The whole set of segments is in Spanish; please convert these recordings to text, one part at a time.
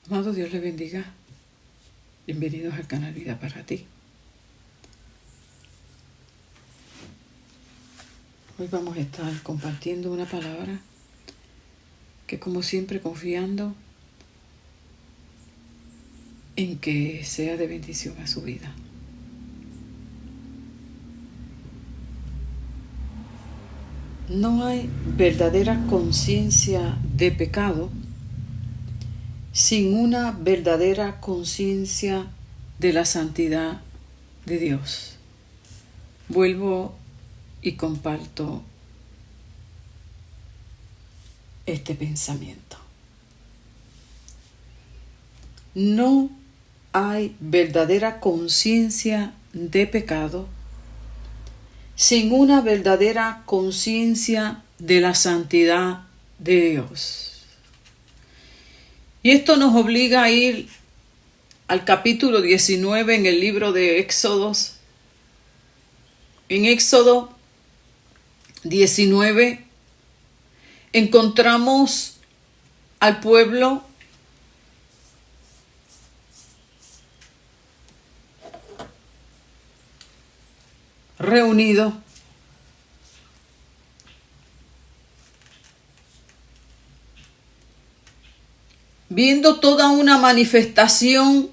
Amado, Dios le bendiga. Bienvenidos al canal Vida para Ti. Hoy vamos a estar compartiendo una palabra que, como siempre, confiando en que sea de bendición a su vida. No hay verdadera conciencia de pecado sin una verdadera conciencia de la santidad de Dios. Vuelvo y comparto este pensamiento. No hay verdadera conciencia de pecado sin una verdadera conciencia de la santidad de Dios. Y esto nos obliga a ir al capítulo 19 en el libro de Éxodos. En Éxodo 19 encontramos al pueblo reunido viendo toda una manifestación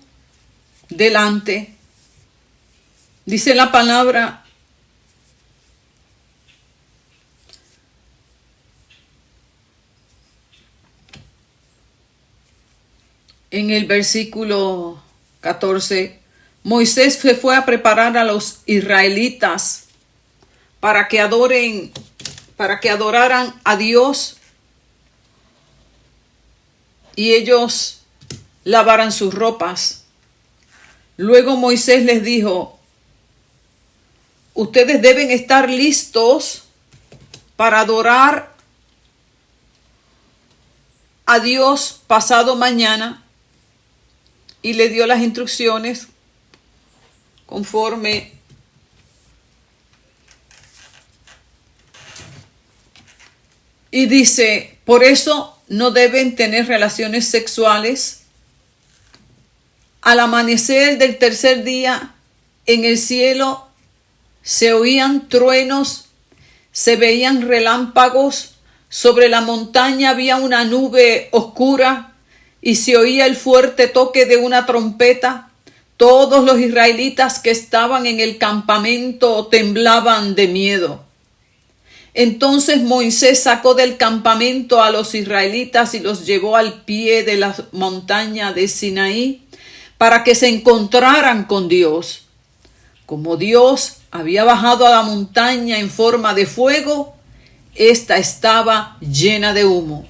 delante. Dice la palabra en el versículo 14, Moisés se fue a preparar a los israelitas para que adoraran a Dios y ellos lavaran sus ropas. Luego Moisés les dijo: ustedes deben estar listos para adorar a Dios pasado mañana, y le dio las instrucciones conforme y dice: por eso no deben tener relaciones sexuales. Al amanecer del tercer día, en el cielo se oían truenos, se veían relámpagos, sobre la montaña había una nube oscura y se oía el fuerte toque de una trompeta. Todos los israelitas que estaban en el campamento temblaban de miedo. Entonces Moisés sacó del campamento a los israelitas y los llevó al pie de la montaña de Sinaí para que se encontraran con Dios. Como Dios había bajado a la montaña en forma de fuego, ésta estaba llena de humo.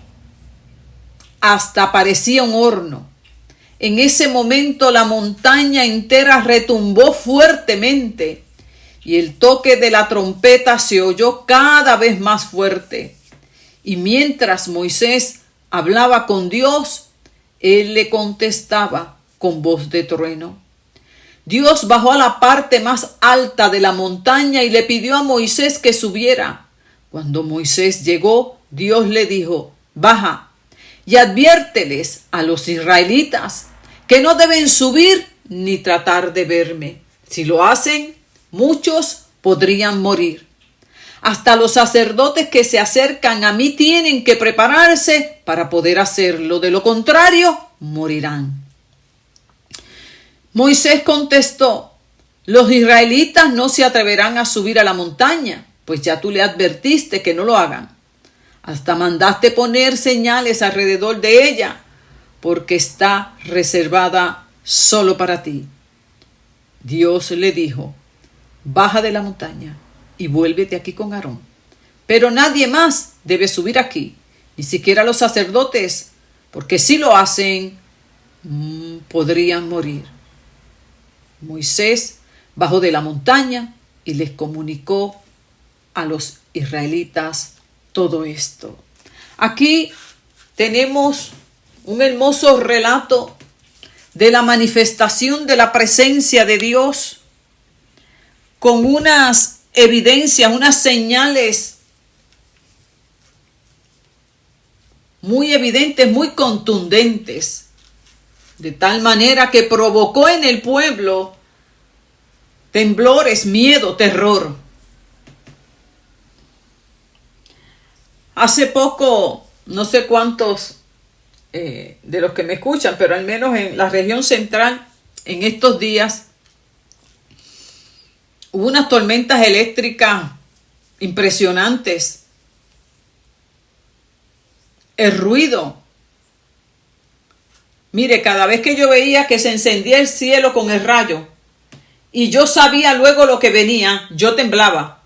Hasta parecía un horno. En ese momento la montaña entera retumbó fuertemente y el toque de la trompeta se oyó cada vez más fuerte. Y mientras Moisés hablaba con Dios, él le contestaba con voz de trueno. Dios bajó a la parte más alta de la montaña y le pidió a Moisés que subiera. Cuando Moisés llegó, Dios le dijo: baja y adviérteles a los israelitas que no deben subir ni tratar de verme. Si lo hacen, muchos podrían morir. Hasta los sacerdotes que se acercan a mí tienen que prepararse para poder hacerlo. De lo contrario, morirán. Moisés contestó: los israelitas no se atreverán a subir a la montaña, pues ya tú le advertiste que no lo hagan. Hasta mandaste poner señales alrededor de ella, porque está reservada solo para ti. Dios le dijo: baja de la montaña y vuélvete aquí con Aarón. Pero nadie más debe subir aquí, ni siquiera los sacerdotes, porque si lo hacen, podrían morir. Moisés bajó de la montaña y les comunicó a los israelitas todo esto. Aquí tenemos un hermoso relato de la manifestación de la presencia de Dios con unas evidencias, unas señales muy evidentes, muy contundentes. de tal manera que provocó en el pueblo temblores, miedo, terror. Hace poco, no sé cuántos de los que me escuchan, pero al menos en la región central, en estos días, hubo unas tormentas eléctricas impresionantes. El ruido. Mire, cada vez que yo veía que se encendía el cielo con el rayo y yo sabía luego lo que venía, yo temblaba.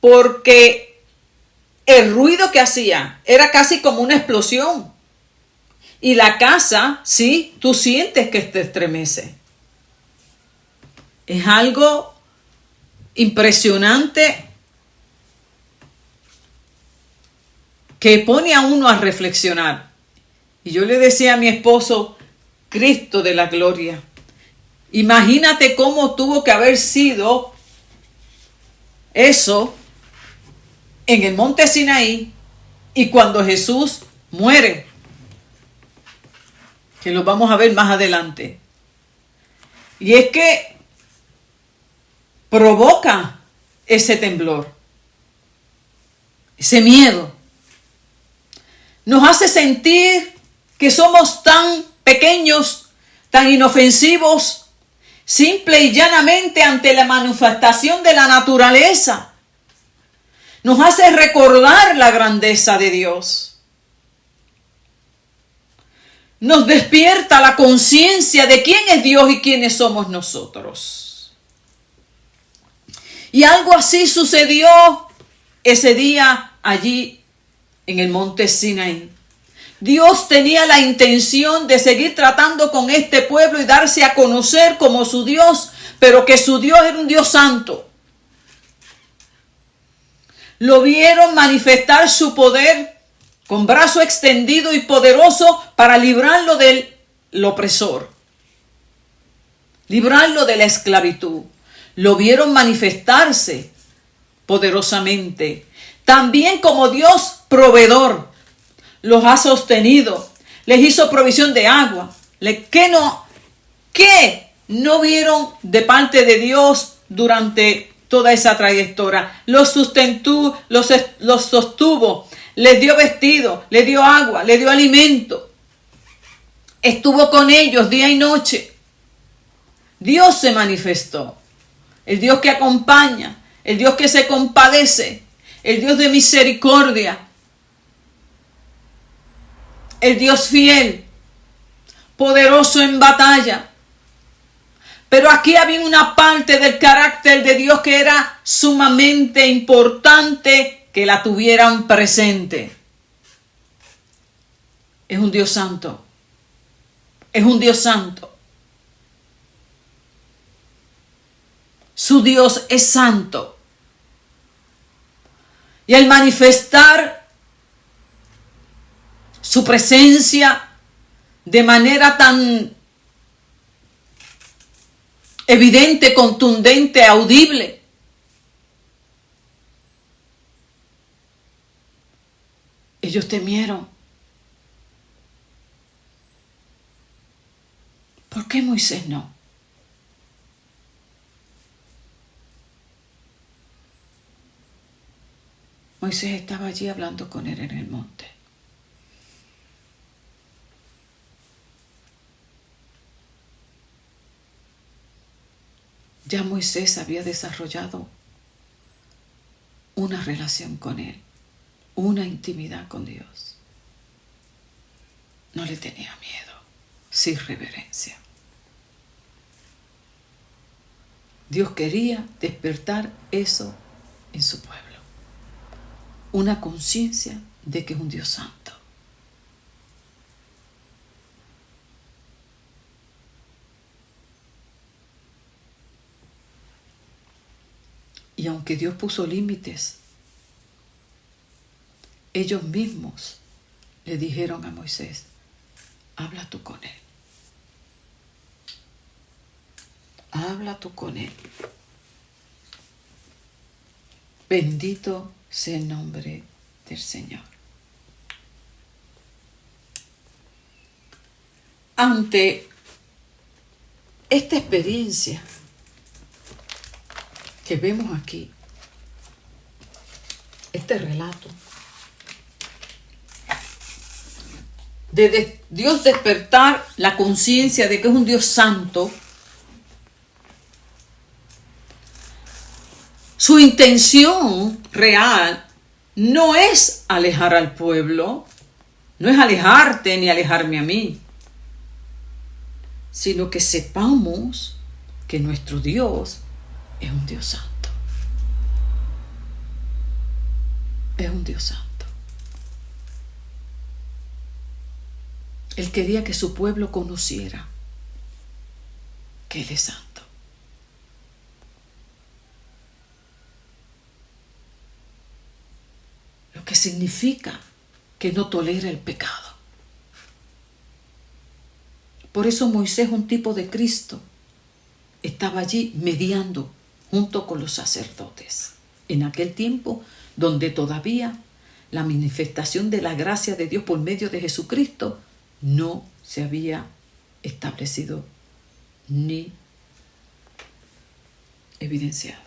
Porque el ruido que hacía era casi como una explosión. Y la casa, sí, tú sientes que te estremece. Es algo impresionante que pone a uno a reflexionar. Y yo le decía a mi esposo, Cristo de la gloria, imagínate cómo tuvo que haber sido eso en el monte Sinaí y cuando Jesús muere, que lo vamos a ver más adelante. Y es que provoca ese temblor, ese miedo. Nos hace sentir que somos tan pequeños, tan inofensivos, simple y llanamente ante la manifestación de la naturaleza. Nos hace recordar la grandeza de Dios. Nos despierta la conciencia de quién es Dios y quiénes somos nosotros. Y algo así sucedió ese día allí en el monte Sinaí. Dios tenía la intención de seguir tratando con este pueblo y darse a conocer como su Dios, pero que su Dios era un Dios santo. Lo vieron manifestar su poder con brazo extendido y poderoso para librarlo del opresor, librarlo de la esclavitud. Lo vieron manifestarse poderosamente. También como Dios proveedor, los ha sostenido, les hizo provisión de agua. ¿Qué no vieron de parte de Dios durante toda esa trayectoria? Los sustentó, los sostuvo, les dio vestido, les dio agua, les dio alimento. Estuvo con ellos día y noche. Dios se manifestó. El Dios que acompaña, el Dios que se compadece, el Dios de misericordia, el Dios fiel, poderoso en batalla. Pero aquí había una parte del carácter de Dios que era sumamente importante que la tuvieran presente. Es un Dios santo. Es un Dios santo. Su Dios es santo. Y al manifestar su presencia de manera tan evidente, contundente, audible, ellos temieron. ¿Por qué Moisés no? Moisés estaba allí hablando con él en el monte. Ya Moisés había desarrollado una relación con él, una intimidad con Dios. No le tenía miedo, sí reverencia. Dios quería despertar eso en su pueblo. Una conciencia de que es un Dios santo. Y aunque Dios puso límites, ellos mismos le dijeron a Moisés, habla tú con él. Habla tú con él. Bendito sea el nombre del Señor. Ante esta experiencia que vemos aquí, este relato, de Dios despertar la conciencia de que es un Dios santo, su intención real no es alejar al pueblo, no es alejarte ni alejarme a mí, sino que sepamos que nuestro Dios es un Dios santo. Es un Dios santo. Él quería que su pueblo conociera que Él es santo. Lo que significa que no tolera el pecado. Por eso Moisés, un tipo de Cristo, estaba allí mediando junto con los sacerdotes. En aquel tiempo donde todavía la manifestación de la gracia de Dios por medio de Jesucristo no se había establecido ni evidenciado.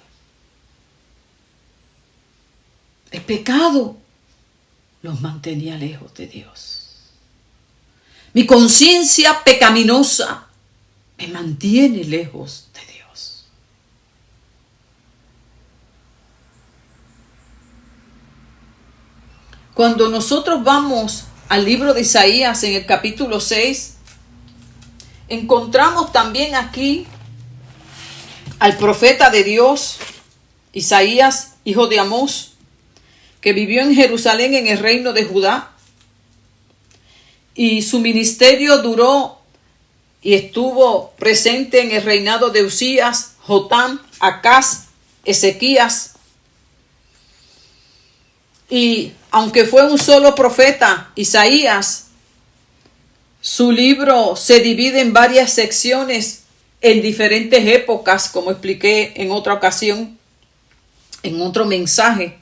El pecado los mantenía lejos de Dios. Mi conciencia pecaminosa me mantiene lejos de Dios. Cuando nosotros vamos al libro de Isaías en el capítulo 6, encontramos también aquí al profeta de Dios, Isaías, hijo de Amós, que vivió en Jerusalén en el reino de Judá. Y su ministerio duró y estuvo presente en el reinado de Usías, Jotam, Acaz, Ezequías. Y aunque fue un solo profeta, Isaías, su libro se divide en varias secciones en diferentes épocas, como expliqué en otra ocasión, en otro mensaje,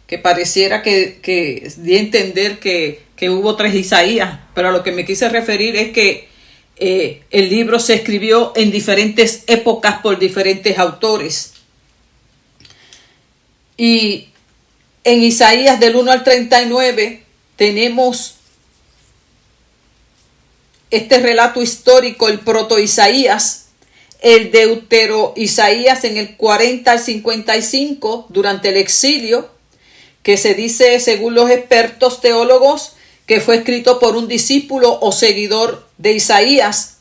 que pareciera que di a entender que hubo 3 Isaías, pero a lo que me quise referir es que el libro se escribió en diferentes épocas por diferentes autores. Y en Isaías del 1 al 39 tenemos este relato histórico, el proto-Isaías, el deutero-Isaías en el 40 al 55 durante el exilio, que se dice, según los expertos teólogos, que fue escrito por un discípulo o seguidor de Isaías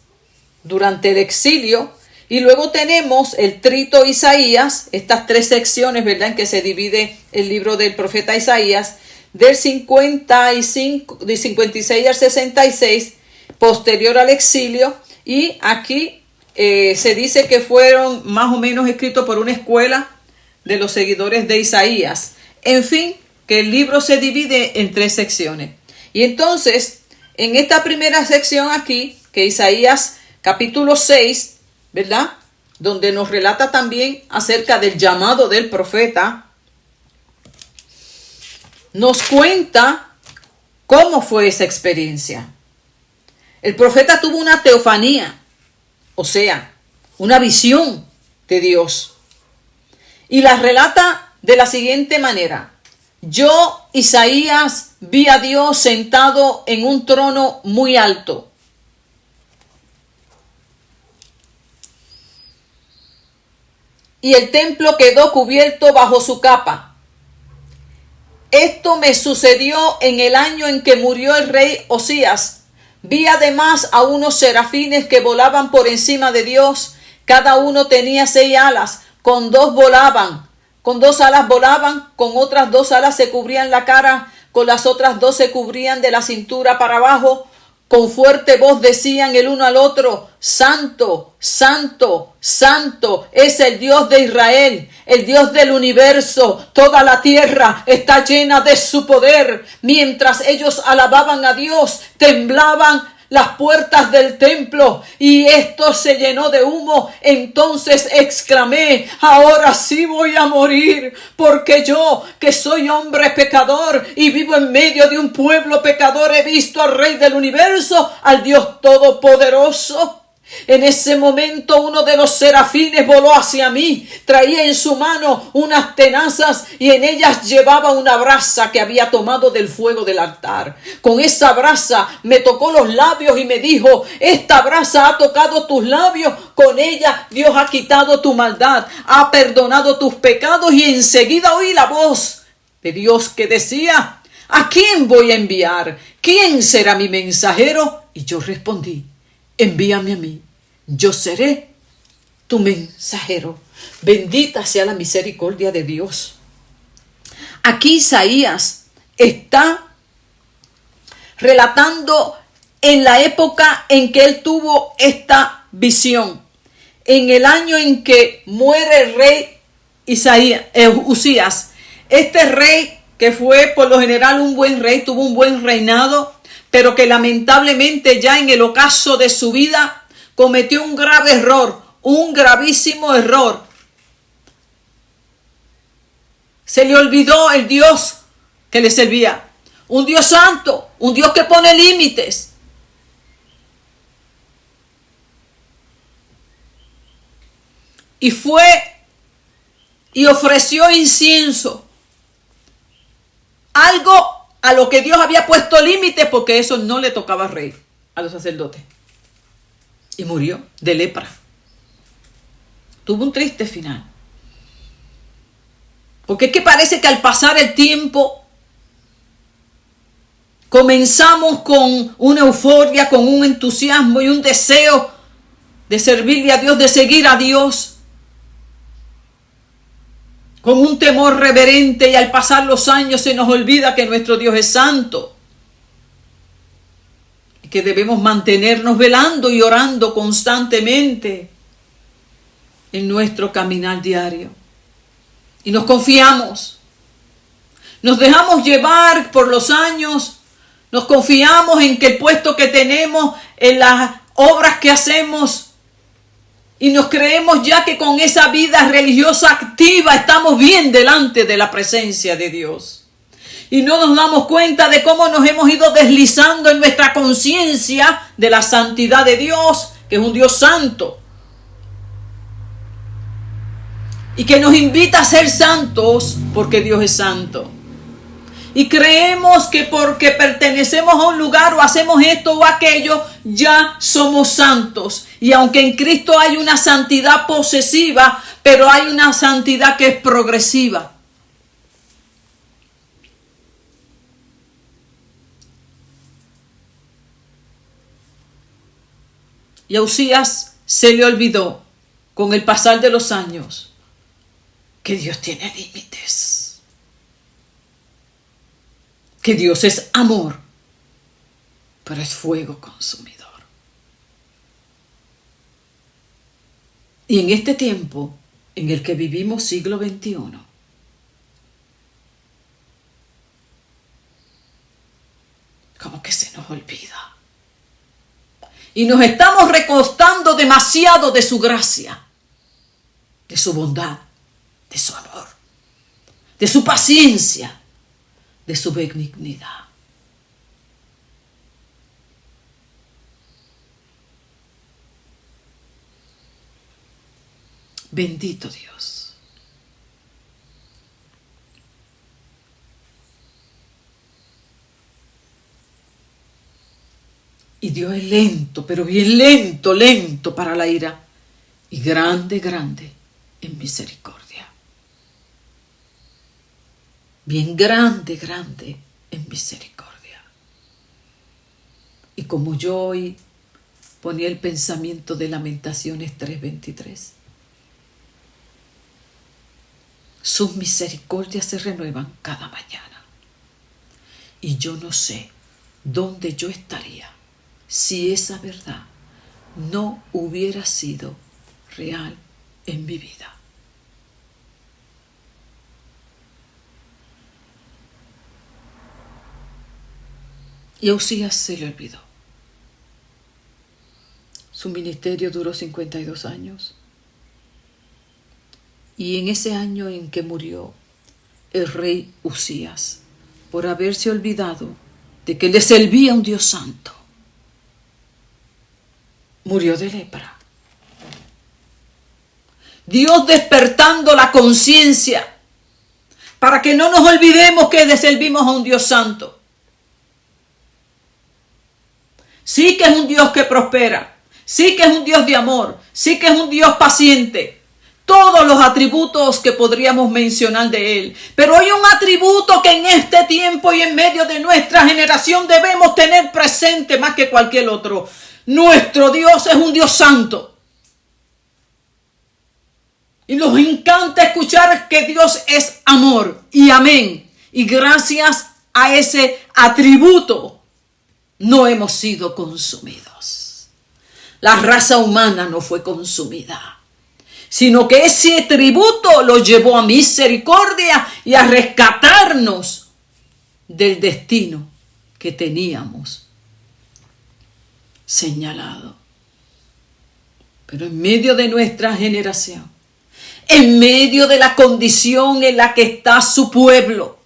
durante el exilio. Y luego tenemos el trito Isaías, estas 3 secciones, ¿verdad?, en que se divide el libro del profeta Isaías, del 56 al 66, posterior al exilio. Y aquí se dice que fueron más o menos escritos por una escuela de los seguidores de Isaías. En fin, que el libro se divide en 3 secciones. Y entonces, en esta primera sección aquí, que Isaías capítulo 6, ¿verdad?, donde nos relata también acerca del llamado del profeta, nos cuenta cómo fue esa experiencia. El profeta tuvo una teofanía, o sea, una visión de Dios. Y la relata de la siguiente manera: yo, Isaías, vi a Dios sentado en un trono muy alto. Y el templo quedó cubierto bajo su capa. Esto me sucedió en el año en que murió el rey Osías. Vi además a unos serafines que volaban por encima de Dios. Cada uno tenía 6 alas, con 2 volaban. Con 2 alas volaban, con otras 2 alas se cubrían la cara, con las otras 2 se cubrían de la cintura para abajo. Con fuerte voz decían el uno al otro: Santo, Santo, Santo es el Dios de Israel, el Dios del universo. Toda la tierra está llena de su poder. Mientras ellos alababan a Dios, temblaban las puertas del templo y esto se llenó de humo. Entonces exclamé: ahora sí voy a morir, porque yo, que soy hombre pecador y vivo en medio de un pueblo pecador, he visto al Rey del universo, al Dios todopoderoso. En ese momento uno de los serafines voló hacia mí, traía en su mano unas tenazas y en ellas llevaba una brasa que había tomado del fuego del altar. Con esa brasa me tocó los labios y me dijo: esta brasa ha tocado tus labios, con ella Dios ha quitado tu maldad, ha perdonado tus pecados. Y enseguida oí la voz de Dios que decía: ¿a quién voy a enviar? ¿Quién será mi mensajero? Y yo respondí: envíame a mí, yo seré tu mensajero. Bendita sea la misericordia de Dios. Aquí Isaías está relatando en la época en que él tuvo esta visión, en el año en que muere el rey Usías. Este rey, que fue por lo general un buen rey, tuvo un buen reinado, pero que lamentablemente ya en el ocaso de su vida cometió un grave error, un gravísimo error. Se le olvidó el Dios que le servía, un Dios santo, un Dios que pone límites. Y fue y ofreció incienso, algo a lo que Dios había puesto límites, porque eso no le tocaba al rey, a los sacerdotes. Y murió de lepra. Tuvo un triste final. Porque es que parece que al pasar el tiempo comenzamos con una euforia, con un entusiasmo y un deseo de servirle a Dios, de seguir a Dios, con un temor reverente, y al pasar los años se nos olvida que nuestro Dios es santo y que debemos mantenernos velando y orando constantemente en nuestro caminar diario. Y nos confiamos, nos dejamos llevar por los años, nos confiamos en que el puesto que tenemos, en las obras que hacemos, y nos creemos ya que con esa vida religiosa activa estamos bien delante de la presencia de Dios. Y no nos damos cuenta de cómo nos hemos ido deslizando en nuestra conciencia de la santidad de Dios, que es un Dios santo, y que nos invita a ser santos porque Dios es santo. Y creemos que porque pertenecemos a un lugar o hacemos esto o aquello, ya somos santos. Y aunque en Cristo hay una santidad posesiva, pero hay una santidad que es progresiva. Y a Usías se le olvidó, con el pasar de los años, que Dios tiene límites. Que Dios es amor, pero es fuego consumidor. Y en este tiempo en el que vivimos, siglo XXI, como que se nos olvida. Y nos estamos recostando demasiado de su gracia, de su bondad, de su amor, de su paciencia, de su benignidad. Bendito Dios. Y Dios es lento, pero bien lento, lento para la ira, y grande, grande en misericordia. Bien grande, grande en misericordia. Y como yo hoy ponía el pensamiento de Lamentaciones 3:23, sus misericordias se renuevan cada mañana. Y yo no sé dónde yo estaría si esa verdad no hubiera sido real en mi vida. Y a Usías se le olvidó. Su ministerio duró 52 años. Y en ese año en que murió el rey Usías, por haberse olvidado de que le servía un Dios santo, murió de lepra. Dios despertando la conciencia para que no nos olvidemos que le servimos a un Dios santo. Sí que es un Dios que prospera, sí que es un Dios de amor, sí que es un Dios paciente. Todos los atributos que podríamos mencionar de Él. Pero hay un atributo que en este tiempo y en medio de nuestra generación debemos tener presente más que cualquier otro. Nuestro Dios es un Dios santo. Y nos encanta escuchar que Dios es amor. Y amén. Y gracias a ese atributo no hemos sido consumidos. La raza humana no fue consumida, sino que ese atributo lo llevó a misericordia y a rescatarnos del destino que teníamos señalado. Pero en medio de nuestra generación, en medio de la condición en la que está su pueblo,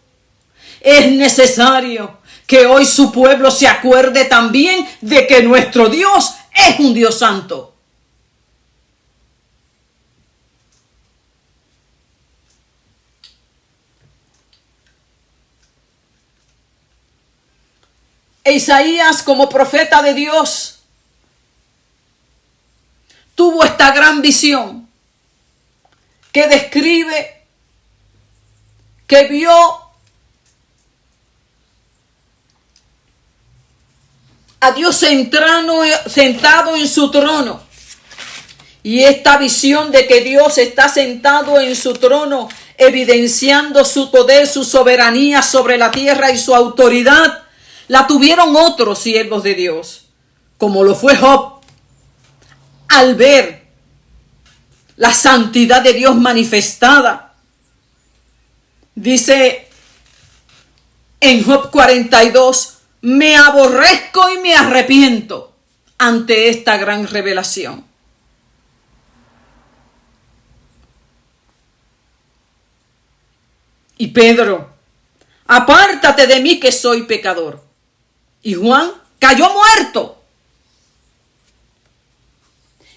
es necesario que hoy su pueblo se acuerde también de que nuestro Dios es un Dios santo. Isaías, como profeta de Dios, tuvo esta gran visión que describe que vio a Dios sentado en su trono. Y esta visión de que Dios está sentado en su trono, evidenciando su poder, su soberanía sobre la tierra y su autoridad, la tuvieron otros siervos de Dios, como lo fue Job, al ver la santidad de Dios manifestada. Dice en Job 42, me aborrezco y me arrepiento ante esta gran revelación. Y Pedro, apártate de mí que soy pecador. Y Juan cayó muerto.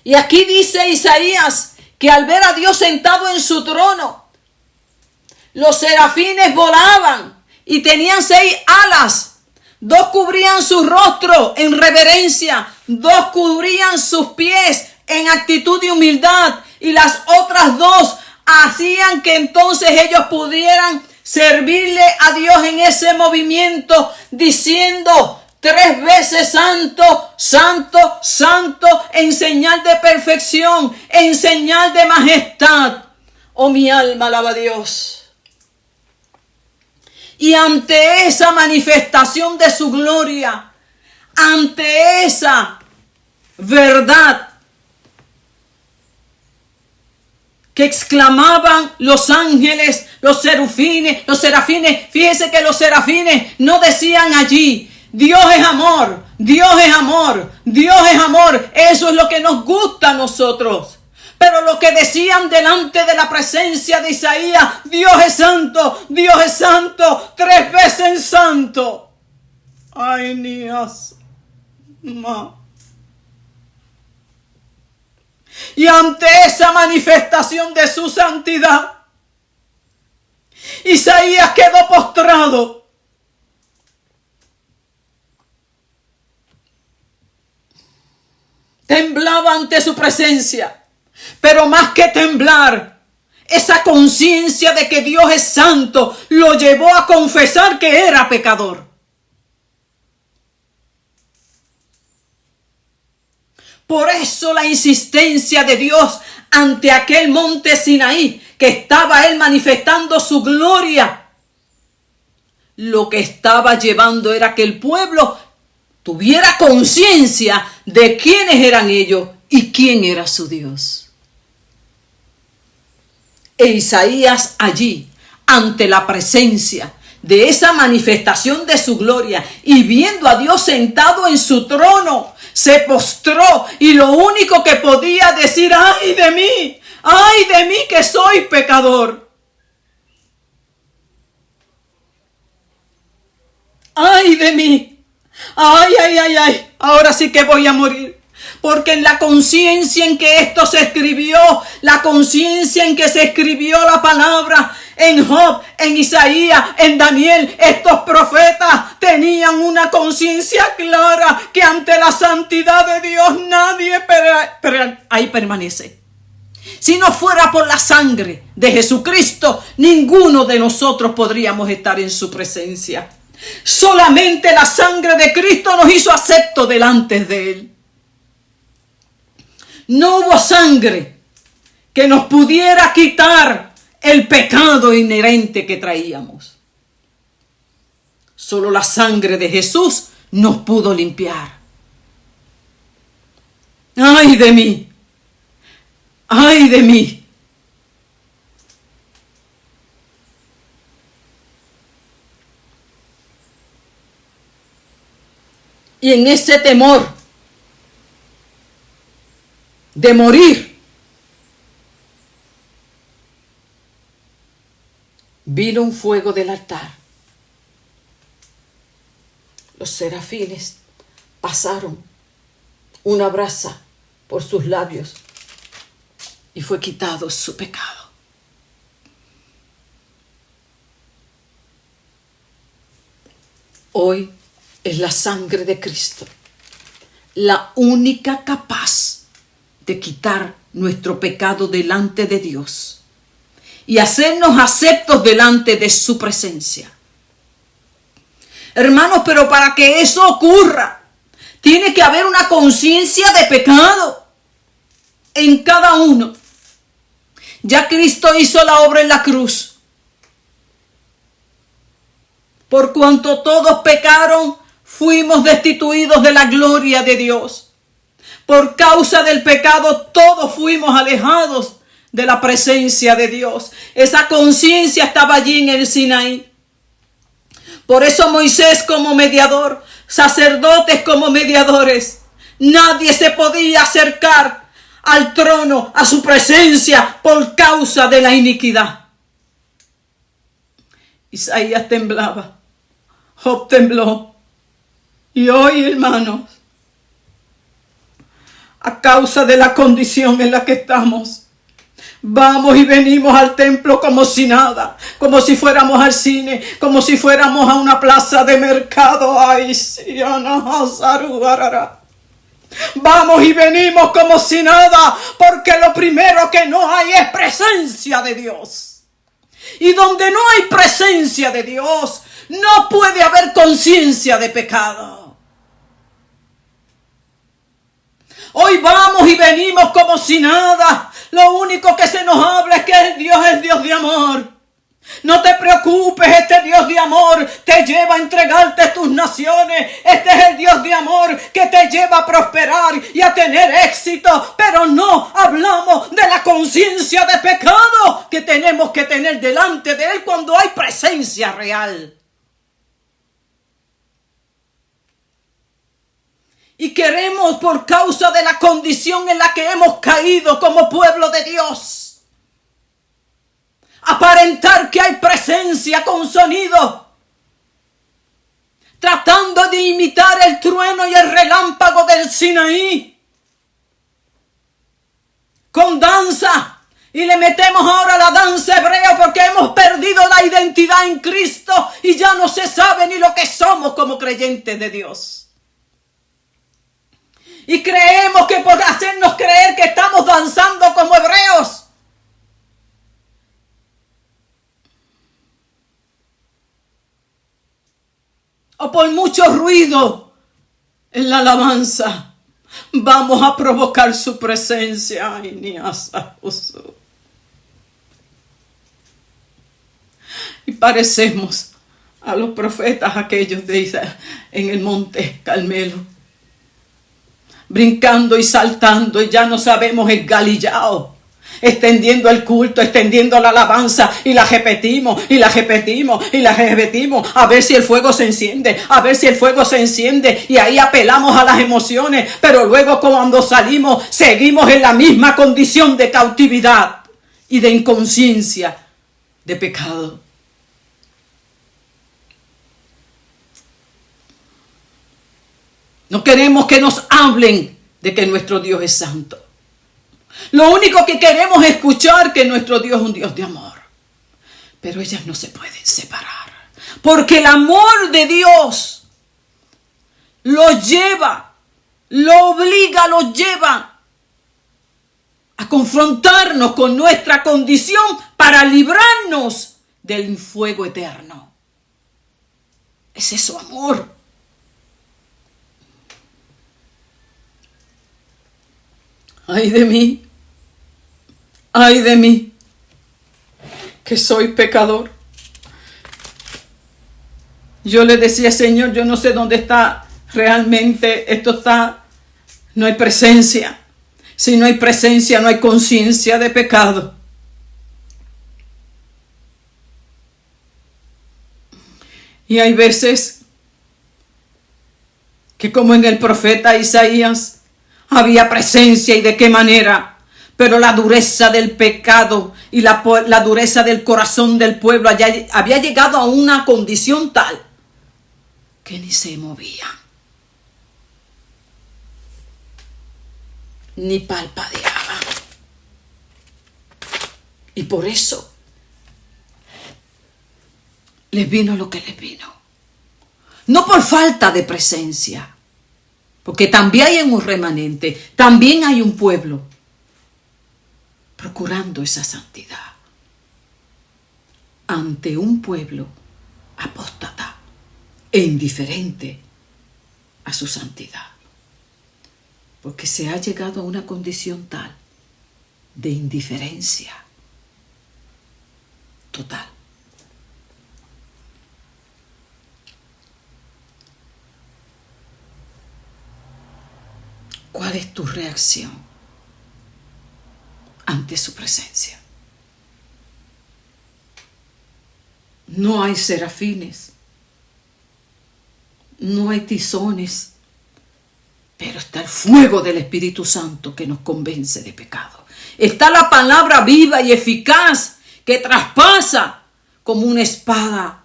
Y aquí dice Isaías que al ver a Dios sentado en su trono, los serafines volaban y tenían 6 alas. 2 cubrían su rostro en reverencia, 2 cubrían sus pies en actitud de humildad, y las otras 2 hacían que entonces ellos pudieran servirle a Dios en ese movimiento, diciendo 3 veces santo, santo, santo, en señal de perfección, en señal de majestad. Oh, mi alma alaba a Dios. Y ante esa manifestación de su gloria, ante esa verdad que exclamaban los ángeles, los serafines, fíjese que los serafines no decían allí, Dios es amor, Dios es amor, Dios es amor. Eso es lo que nos gusta a nosotros. Pero lo que decían delante de la presencia de Isaías, Dios es santo, 3 veces santo. Ay, Dios. Y ante esa manifestación de su santidad, Isaías quedó postrado. Temblaba ante su presencia. Pero más que temblar, esa conciencia de que Dios es santo lo llevó a confesar que era pecador. Por eso la insistencia de Dios ante aquel monte Sinaí, que estaba él manifestando su gloria. Lo que estaba llevando era que el pueblo tuviera conciencia de quiénes eran ellos y quién era su Dios. E Isaías allí, ante la presencia de esa manifestación de su gloria y viendo a Dios sentado en su trono, se postró y lo único que podía decir, ¡ay de mí que soy pecador! ¡Ay de mí! ¡Ay! Ahora sí que voy a morir. Porque en la conciencia en que esto se escribió, la conciencia en que se escribió la palabra, en Job, en Isaías, en Daniel, estos profetas tenían una conciencia clara que ante la santidad de Dios nadie ahí permanece. Si no fuera por la sangre de Jesucristo, ninguno de nosotros podríamos estar en su presencia. Solamente la sangre de Cristo nos hizo acepto delante de Él. No hubo sangre que nos pudiera quitar el pecado inherente que traíamos. Solo la sangre de Jesús nos pudo limpiar. ¡Ay de mí! ¡Ay de mí! Y en ese temor de morir, vino un fuego del altar. Los serafines pasaron una brasa por sus labios y fue quitado su pecado. Hoy es la sangre de Cristo la única capaz de quitar nuestro pecado delante de Dios y hacernos aceptos delante de su presencia. Hermanos, pero para que eso ocurra, tiene que haber una conciencia de pecado en cada uno. Ya Cristo hizo la obra en la cruz. Por cuanto todos pecaron, fuimos destituidos de la gloria de Dios. Por causa del pecado, todos fuimos alejados de la presencia de Dios. Esa conciencia estaba allí en el Sinaí. Por eso Moisés como mediador, sacerdotes como mediadores, nadie se podía acercar al trono, a su presencia, por causa de la iniquidad. Isaías temblaba, Job tembló. Y hoy, hermanos, a causa de la condición en la que estamos, vamos y venimos al templo como si nada, como si fuéramos al cine, como si fuéramos a una plaza de mercado. Ay, vamos y venimos como si nada, porque lo primero que no hay es presencia de Dios. Y donde no hay presencia de Dios, no puede haber conciencia de pecado. Hoy vamos y venimos como si nada. Lo único que se nos habla es que Dios es Dios de amor. No te preocupes, este Dios de amor te lleva a entregarte tus naciones. Este es el Dios de amor que te lleva a prosperar y a tener éxito. Pero no hablamos de la conciencia de pecado que tenemos que tener delante de Él cuando hay presencia real. Y queremos, por causa de la condición en la que hemos caído como pueblo de Dios, aparentar que hay presencia con sonido, tratando de imitar el trueno y el relámpago del Sinaí, con danza. Y le metemos ahora la danza hebrea porque hemos perdido la identidad en Cristo y ya no se sabe ni lo que somos como creyentes de Dios. Y creemos que por hacernos creer que estamos danzando como hebreos, o por mucho ruido en la alabanza, vamos a provocar su presencia. Ay, ni y parecemos a los profetas aquellos de Isaías en el monte Carmelo, brincando y saltando, y ya no sabemos el galillao, extendiendo el culto, extendiendo la alabanza, y la repetimos, y la repetimos, y la repetimos, a ver si el fuego se enciende, a ver si el fuego se enciende, y ahí apelamos a las emociones, pero luego cuando salimos, seguimos en la misma condición de cautividad y de inconsciencia de pecado. No queremos que nos hablen de que nuestro Dios es santo. Lo único que queremos es escuchar que nuestro Dios es un Dios de amor. Pero ellas no se pueden separar. Porque el amor de Dios los lleva, lo obliga, los lleva a confrontarnos con nuestra condición para librarnos del fuego eterno. Ese es su amor. Ay de mí, que soy pecador. Yo le decía, Señor, yo no sé dónde está realmente, no hay presencia. Si no hay presencia, no hay conciencia de pecado. Y hay veces que como en el profeta Isaías, había presencia y de qué manera, pero la dureza del pecado y la dureza del corazón del pueblo había llegado a una condición tal que ni se movía, ni palpadeaba. Y por eso les vino lo que les vino. No por falta de presencia, porque también hay un remanente, también hay un pueblo procurando esa santidad ante un pueblo apóstata e indiferente a su santidad. Porque se ha llegado a una condición tal de indiferencia total. ¿Cuál es tu reacción ante su presencia? No hay serafines, no hay tizones, pero está el fuego del Espíritu Santo que nos convence de pecado. Está la palabra viva y eficaz que traspasa como una espada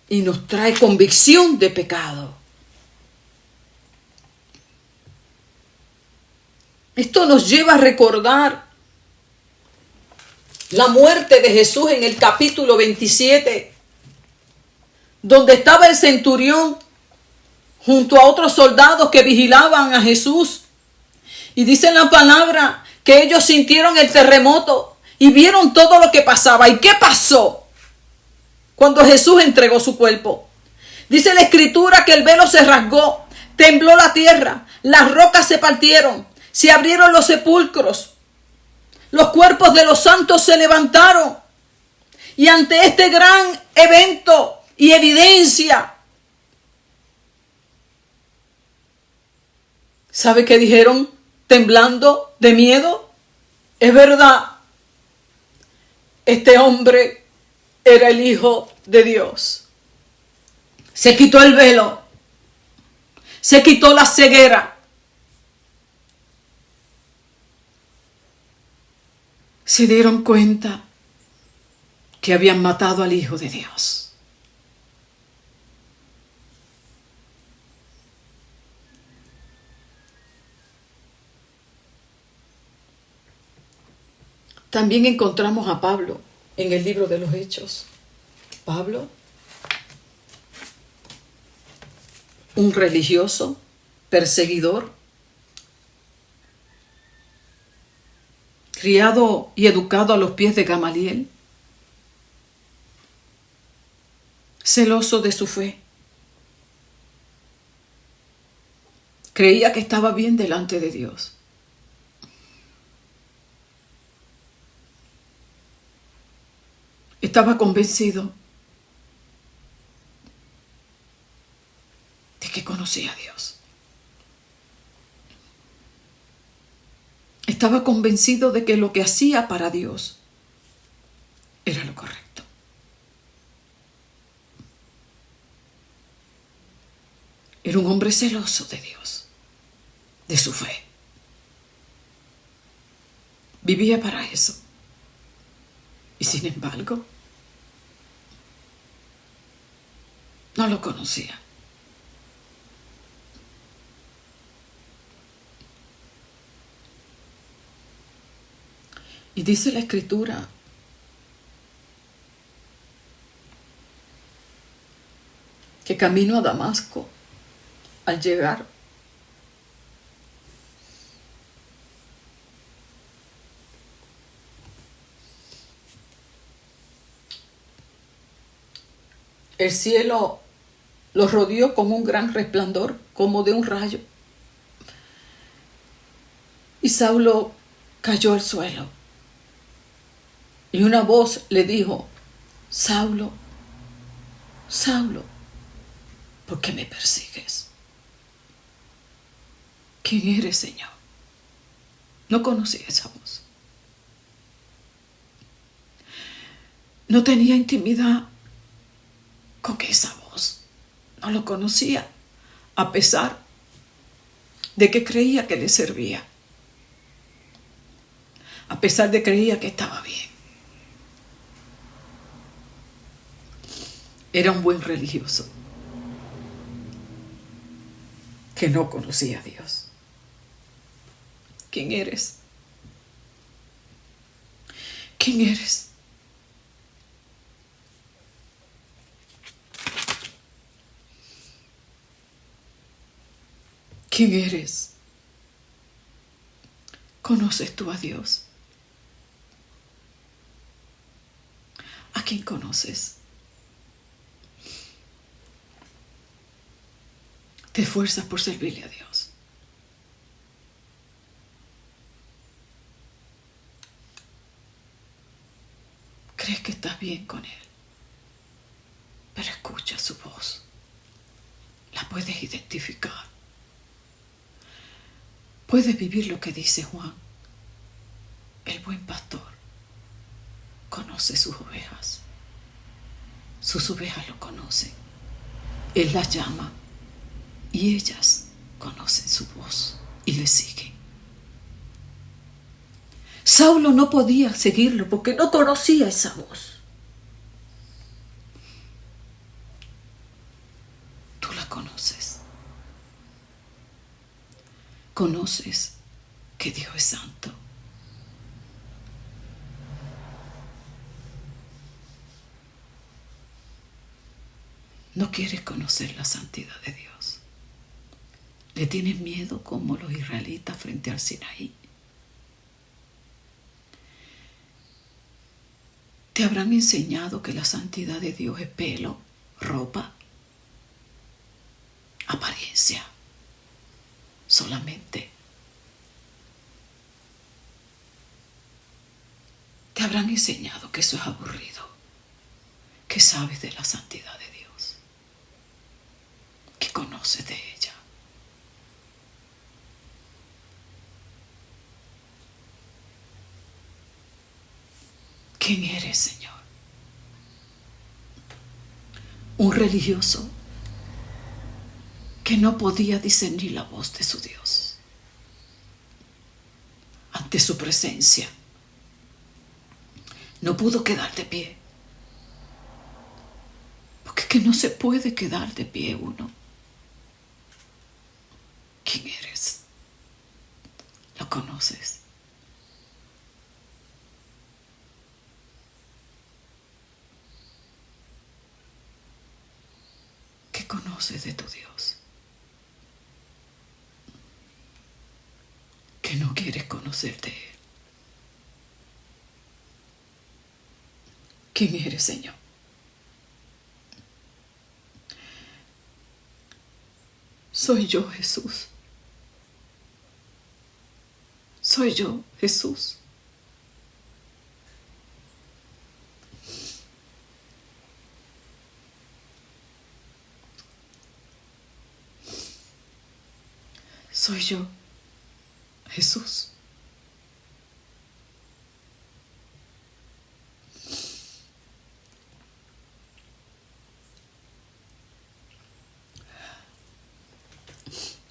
y nos trae convicción de pecado. Esto nos lleva a recordar la muerte de Jesús en el capítulo 27, donde estaba el centurión junto a otros soldados que vigilaban a Jesús. Y dice la palabra que ellos sintieron el terremoto y vieron todo lo que pasaba. ¿Y qué pasó cuando Jesús entregó su cuerpo? Dice la escritura que el velo se rasgó, tembló la tierra, las rocas se partieron, se abrieron los sepulcros, los cuerpos de los santos se levantaron. Y ante este gran evento y evidencia, ¿sabe qué dijeron? Temblando de miedo. Es verdad, este hombre era el Hijo de Dios. Se quitó el velo, se quitó la ceguera. Se dieron cuenta que habían matado al Hijo de Dios. También encontramos a Pablo en el libro de los Hechos. Pablo, un religioso, perseguidor, criado y educado a los pies de Gamaliel, celoso de su fe. Creía que estaba bien delante de Dios. Estaba convencido de que conocía a Dios. Estaba convencido de que lo que hacía para Dios era lo correcto. Era un hombre celoso de Dios, de su fe. Vivía para eso. Y sin embargo, no lo conocía. Y dice la Escritura que camino a Damasco, al llegar, el cielo lo rodeó como un gran resplandor, como de un rayo. Y Saulo cayó al suelo. Y una voz le dijo: Saulo, Saulo, ¿por qué me persigues? ¿Quién eres, Señor? No conocía esa voz. No tenía intimidad con esa voz. No lo conocía, a pesar de que creía que le servía. A pesar de que creía que estaba bien. Era un buen religioso que no conocía a Dios. ¿Quién eres? ¿Quién eres? ¿Quién eres? ¿Conoces tú a Dios? ¿A quién conoces? ¿Te esfuerzas por servirle a Dios? ¿Crees que estás bien con Él? Pero escucha su voz. La puedes identificar. Puedes vivir lo que dice Juan. El buen pastor conoce sus ovejas. Sus ovejas lo conocen. Él las llama y ellas conocen su voz y le siguen. Saulo no podía seguirlo porque no conocía esa voz. Tú la conoces. Conoces que Dios es santo. No quieres conocer la santidad de Dios. Le tienes miedo como los israelitas frente al Sinaí. Te habrán enseñado que la santidad de Dios es pelo, ropa, apariencia, solamente. Te habrán enseñado que eso es aburrido, que sabes de la santidad de Dios, que conoces de ella. ¿Quién eres, Señor? Un religioso que no podía discernir la voz de su Dios. Ante su presencia, no pudo quedar de pie. Porque es que no se puede quedar de pie uno. ¿Quién eres? ¿Lo conoces? ¿Qué conoces de tu Dios? Que no quieres conocer de Él. ¿Quién eres, Señor? Soy yo, Jesús. Soy yo, Jesús. Soy yo, Jesús.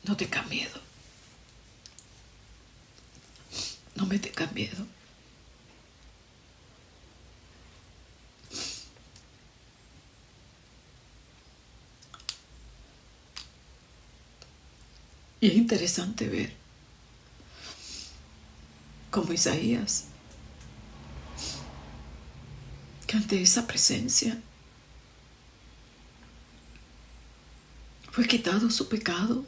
No tengas miedo. No me tengas miedo. Y es interesante ver cómo Isaías que ante esa presencia fue quitado su pecado.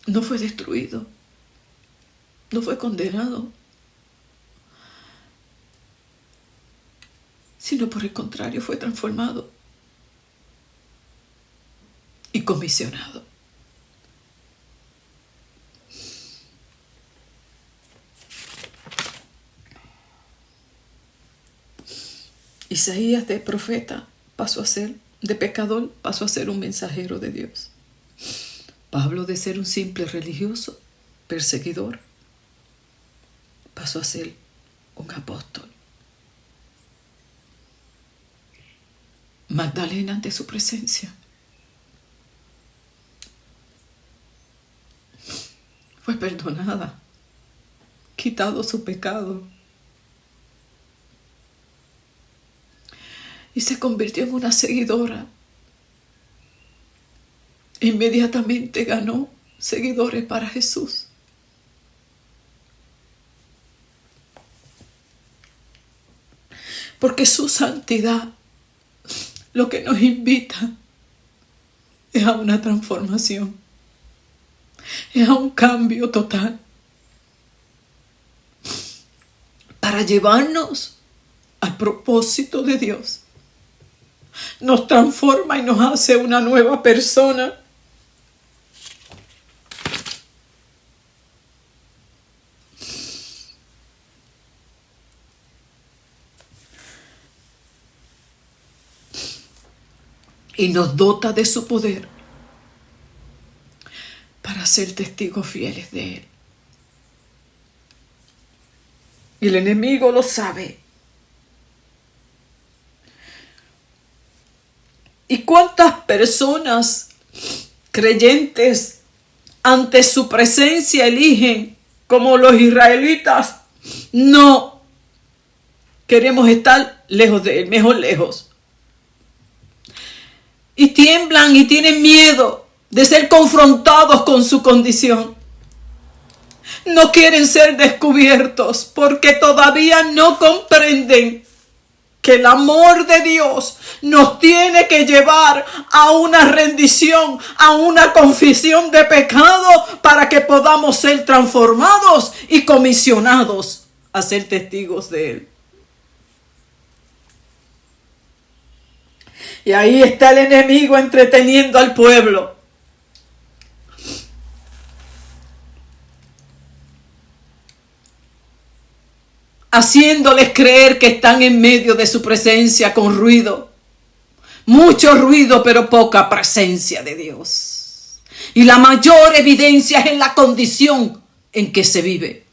No fue destruido, no fue condenado, sino por el contrario fue transformado y comisionado. Isaías, de profeta, pasó a ser, de pecador, pasó a ser un mensajero de Dios. Pablo, de ser un simple religioso, perseguidor, pasó a ser un apóstol. Magdalena, ante su presencia, fue perdonada, quitado su pecado y se convirtió en una seguidora. Inmediatamente ganó seguidores para Jesús. Porque su santidad lo que nos invita es a una transformación, es a un cambio total, para llevarnos al propósito de Dios. Nos transforma y nos hace una nueva persona. Y nos dota de su poder para ser testigos fieles de Él. Y el enemigo lo sabe. ¿Y cuántas personas creyentes ante su presencia eligen, como los israelitas, no, queremos estar lejos de Él, mejor lejos? Y tiemblan y tienen miedo de ser confrontados con su condición. No quieren ser descubiertos porque todavía no comprenden que el amor de Dios nos tiene que llevar a una rendición, a una confesión de pecado, para que podamos ser transformados y comisionados a ser testigos de Él. Y ahí está el enemigo entreteniendo al pueblo. Haciéndoles creer que están en medio de su presencia con ruido. Mucho ruido, pero poca presencia de Dios. Y la mayor evidencia es en la condición en que se vive.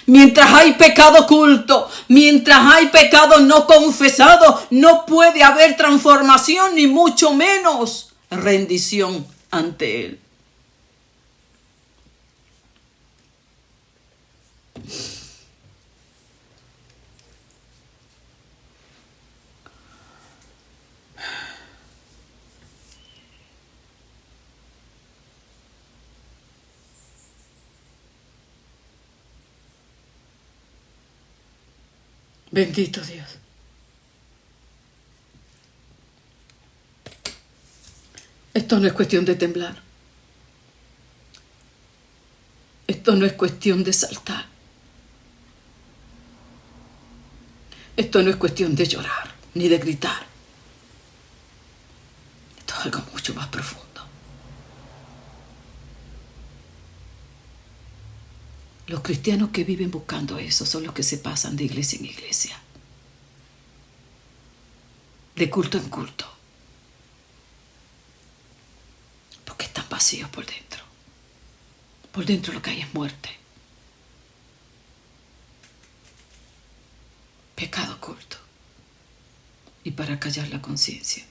Mientras hay pecado oculto, mientras hay pecado no confesado, no puede haber transformación, ni mucho menos rendición ante Él. Bendito Dios. Esto no es cuestión de temblar. Esto no es cuestión de saltar. Esto no es cuestión de llorar ni de gritar. Esto es algo mucho más profundo. Los cristianos que viven buscando eso son los que se pasan de iglesia en iglesia, de culto en culto, porque están vacíos por dentro. Por dentro lo que hay es muerte, pecado oculto. Y para callar la conciencia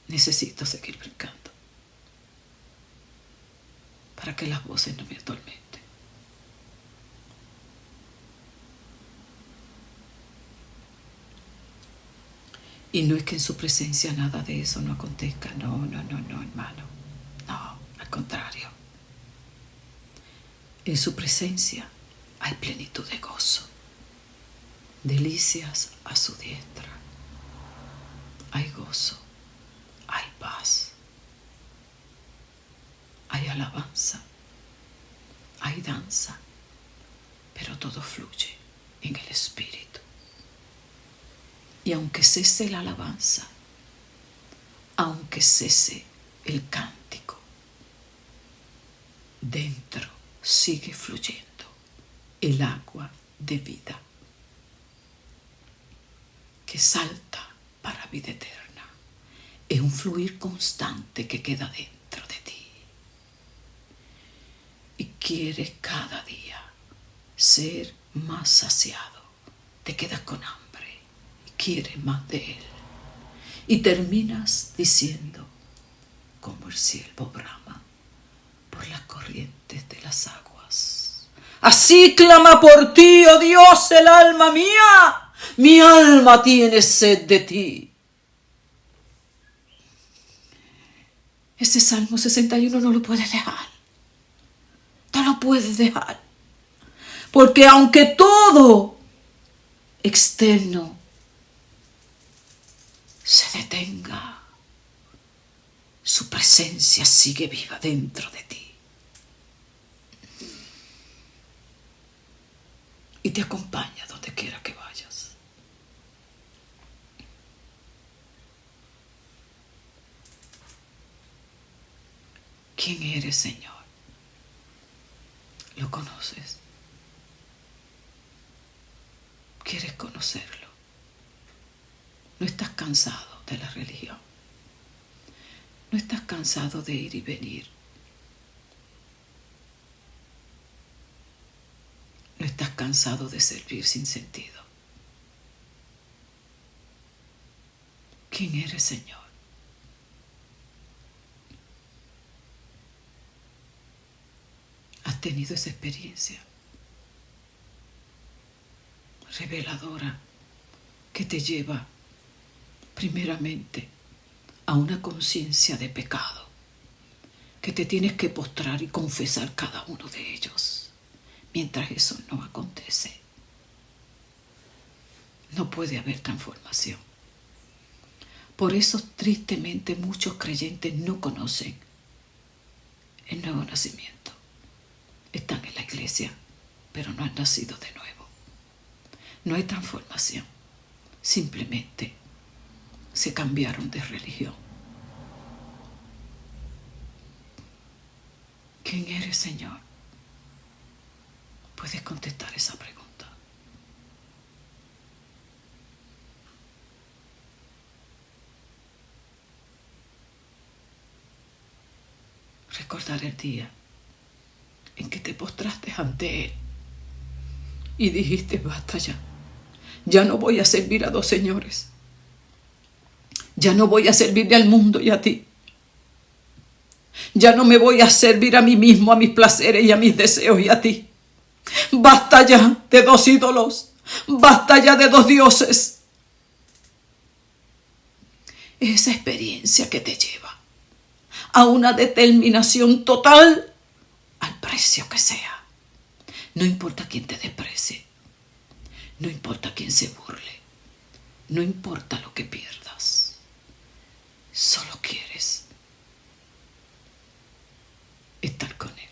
necesito seguir brincando, para que las voces no me atormenten. Y no es que en su presencia nada de eso no acontezca. No, hermano. No, al contrario. En su presencia hay plenitud de gozo, delicias a su diestra. Hay gozo, hay paz, hay alabanza, hay danza, pero todo fluye en el Espíritu. Y aunque cese la alabanza, aunque cese el cántico, dentro sigue fluyendo el agua de vida que salta para vida eterna. Es un fluir constante que queda dentro de ti. Y quieres cada día ser más saciado. Te quedas con hambre y quieres más de Él. Y terminas diciendo, como el siervo brama por las corrientes de las aguas. Así clama por ti, oh Dios, el alma mía. Mi alma tiene sed de ti. Ese Salmo 61 no lo puedes dejar. No lo puedes dejar. Porque aunque todo externo se detenga, su presencia sigue viva dentro de ti. Y te acompaña donde quiera que vayas. ¿Quién eres, Señor? ¿Lo conoces? ¿Quieres conocerlo? No estás cansado de la religión. No estás cansado de ir y venir. No estás cansado de servir sin sentido. ¿Quién eres, Señor? ¿Has tenido esa experiencia reveladora que te lleva primeramente a una conciencia de pecado, que te tienes que postrar y confesar cada uno de ellos? Mientras eso no acontece, no puede haber transformación. Por eso, tristemente, muchos creyentes no conocen el nuevo nacimiento. Están en la iglesia, pero no han nacido de nuevo. No hay transformación. Simplemente se cambiaron de religión. ¿Quién eres, Señor? Puedes contestar esa pregunta. Recordar el día en que te postraste ante Él y dijiste, basta ya. Ya no voy a servir a dos señores. Ya no voy a servirle al mundo y a ti. Ya no me voy a servir a mí mismo, a mis placeres y a mis deseos y a ti. Basta ya de dos ídolos. Basta ya de dos dioses. Esa experiencia que te lleva a una determinación total al precio que sea. No importa quién te desprecie. No importa quién se burle. No importa lo que pierdas. Solo quieres estar con Él.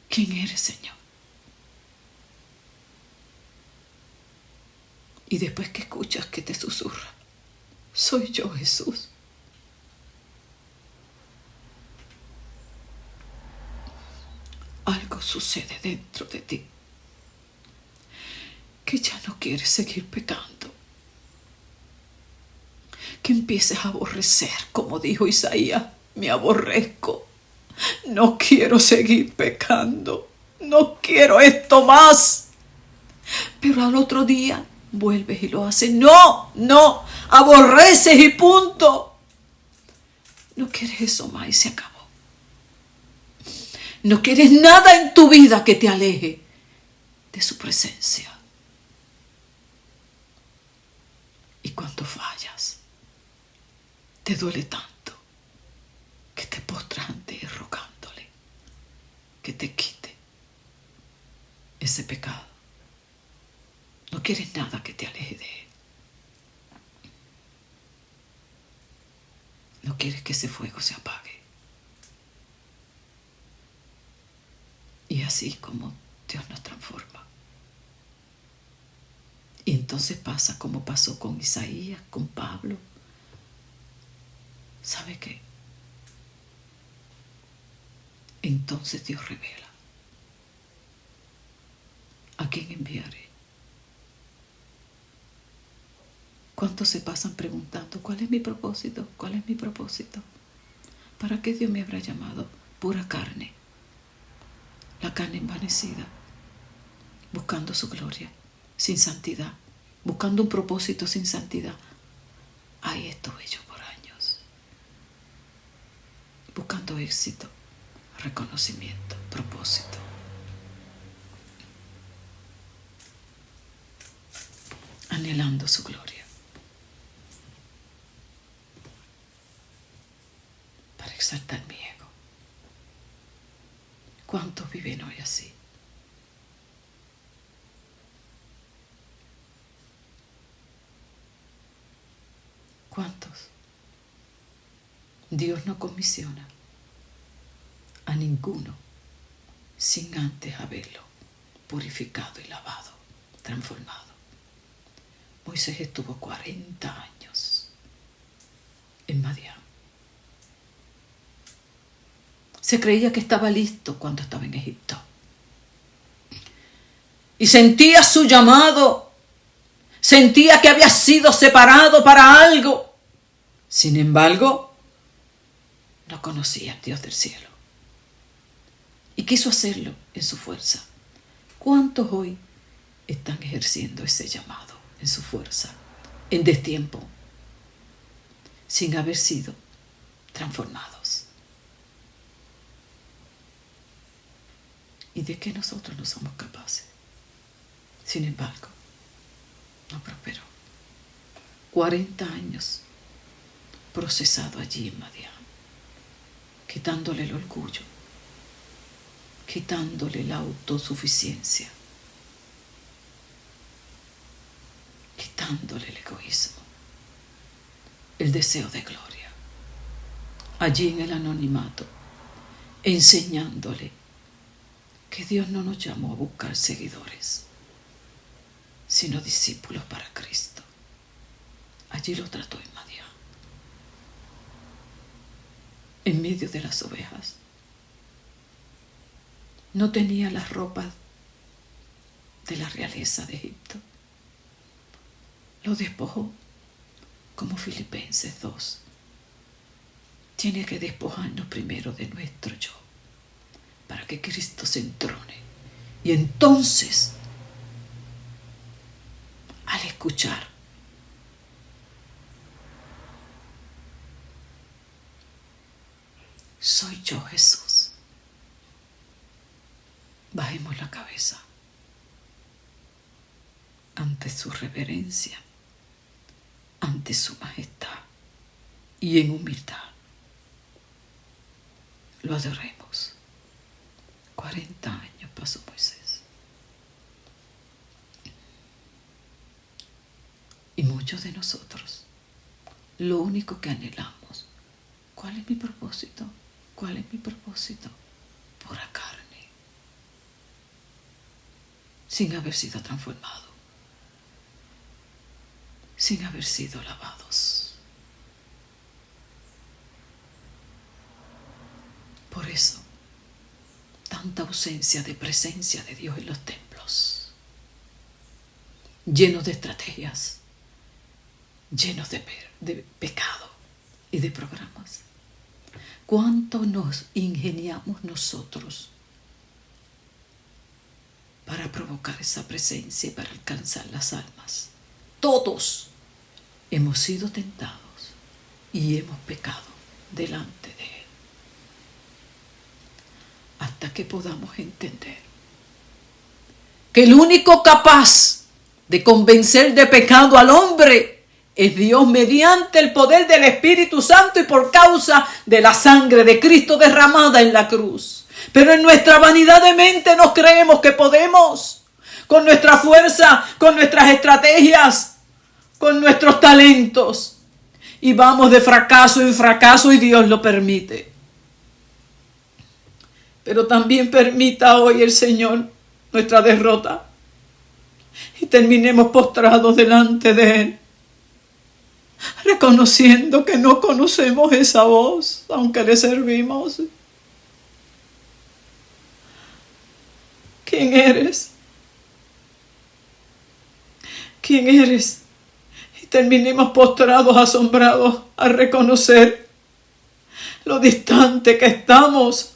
¿Quién eres, Señor? Y después que escuchas que te susurra, soy yo, Jesús. Algo sucede dentro de ti, que ya no quieres seguir pecando, que empieces a aborrecer, como dijo Isaías, me aborrezco, no quiero seguir pecando, no quiero esto más. Pero al otro día vuelves y lo haces. No, aborreces y punto. No quieres eso más y se acabó. No quieres nada en tu vida que te aleje de su presencia. Y cuando fallas, te duele tanto que te postras ante Él rogándole que te quite ese pecado. No quieres nada que te aleje de Él. No quieres que ese fuego se apague. Y así como Dios nos transforma. Y entonces pasa como pasó con Isaías, con Pablo. ¿Sabe qué? Entonces Dios revela: ¿a quién enviaré? ¿Cuántos se pasan preguntando: ¿cuál es mi propósito? ¿Cuál es mi propósito? ¿Para qué Dios me habrá llamado? Pura carne. La carne envanecida, buscando su gloria, sin santidad, buscando un propósito sin santidad. Ahí estuve yo por años, buscando éxito, reconocimiento, propósito. Anhelando su gloria, para exaltar mi ego. ¿Cuántos viven hoy así? ¿Cuántos? Dios no comisiona a ninguno sin antes haberlo purificado y lavado, transformado. Moisés estuvo 40 años en Madián. Se creía que estaba listo cuando estaba en Egipto. Y sentía su llamado. Sentía que había sido separado para algo. Sin embargo, no conocía al Dios del cielo. Y quiso hacerlo en su fuerza. ¿Cuántos hoy están ejerciendo ese llamado en su fuerza, en destiempo, sin haber sido transformados? ¿Y de qué nosotros no somos capaces? Sin embargo, no prosperó. 40 años procesado allí en Madián, quitándole el orgullo, quitándole la autosuficiencia, quitándole el egoísmo, el deseo de gloria. Allí en el anonimato, enseñándole que Dios no nos llamó a buscar seguidores, sino discípulos para Cristo. Allí lo trató en Madián, en medio de las ovejas. No tenía las ropas de la realeza de Egipto. Lo despojó, como Filipenses 2. Tiene que despojarnos primero de nuestro yo, para que Cristo se entrone. Y entonces, al escuchar, soy yo, Jesús, bajemos la cabeza ante su reverencia, ante su majestad, y en humildad lo adoremos. 40 años pasó Moisés. Y muchos de nosotros, lo único que anhelamos: ¿cuál es mi propósito? ¿Cuál es mi propósito? Pura carne, sin haber sido transformado, sin haber sido lavados. Por eso, tanta ausencia de presencia de Dios en los templos, llenos de estrategias, llenos de pecado y de programas. ¿Cuánto nos ingeniamos nosotros para provocar esa presencia y para alcanzar las almas? Todos hemos sido tentados y hemos pecado delante de Él. Hasta que podamos entender que el único capaz de convencer de pecado al hombre es Dios, mediante el poder del Espíritu Santo y por causa de la sangre de Cristo derramada en la cruz. Pero en nuestra vanidad de mente nos creemos que podemos. con nuestra fuerza, con nuestras estrategias, con nuestros talentos. Y vamos de fracaso en fracaso y Dios lo permite. Pero también permita hoy el Señor nuestra derrota y terminemos postrados delante de Él, reconociendo que no conocemos esa voz, aunque le servimos. ¿Quién eres? ¿Quién eres? Y terminemos postrados, asombrados, a reconocer lo distante que estamos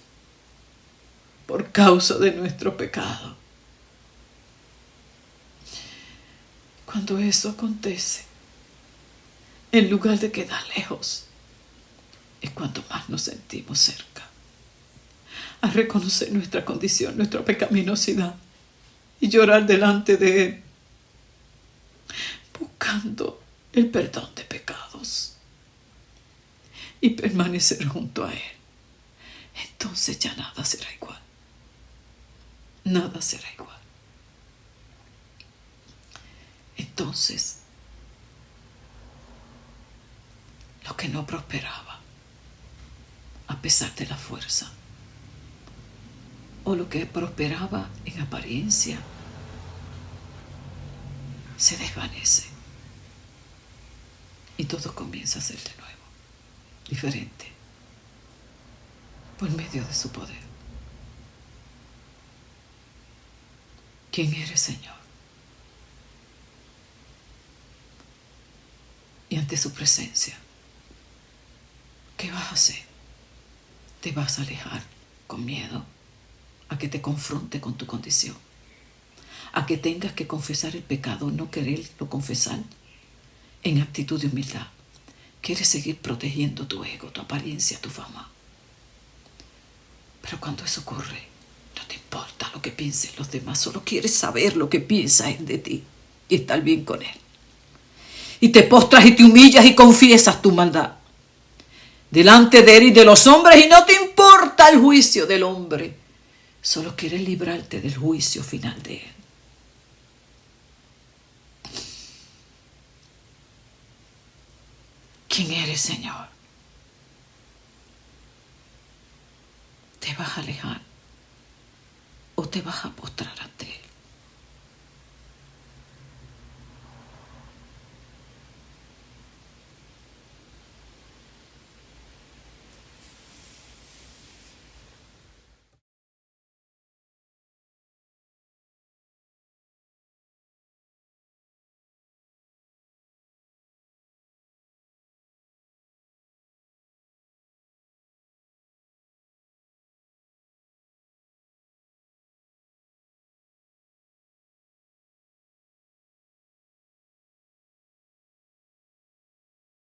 por causa de nuestro pecado. Cuando eso acontece, en lugar de quedar lejos, es cuando más nos sentimos cerca, a reconocer nuestra condición, nuestra pecaminosidad y llorar delante de Él, buscando el perdón de pecados y permanecer junto a Él. Entonces ya nada será igual. Nada será igual. Entonces, lo que no prosperaba, a pesar de la fuerza, o lo que prosperaba en apariencia, se desvanece. Y todo comienza a ser de nuevo, diferente, por medio de su poder. ¿Quién eres, Señor? Y ante su presencia, ¿qué vas a hacer? ¿Te vas a alejar con miedo a que te confronte con tu condición? ¿A que tengas que confesar el pecado, no quererlo confesar en actitud de humildad? ¿Quieres seguir protegiendo tu ego, tu apariencia, tu fama? Pero cuando eso ocurre, no te importa lo que piensen los demás, solo quieres saber lo que piensa Él de ti y estar bien con Él. Y te postras y te humillas y confiesas tu maldad delante de Él y de los hombres, y no te importa el juicio del hombre, solo quieres librarte del juicio final de Él. ¿Quién eres, Señor? ¿Te vas a alejar o te vas a postrar ante Él?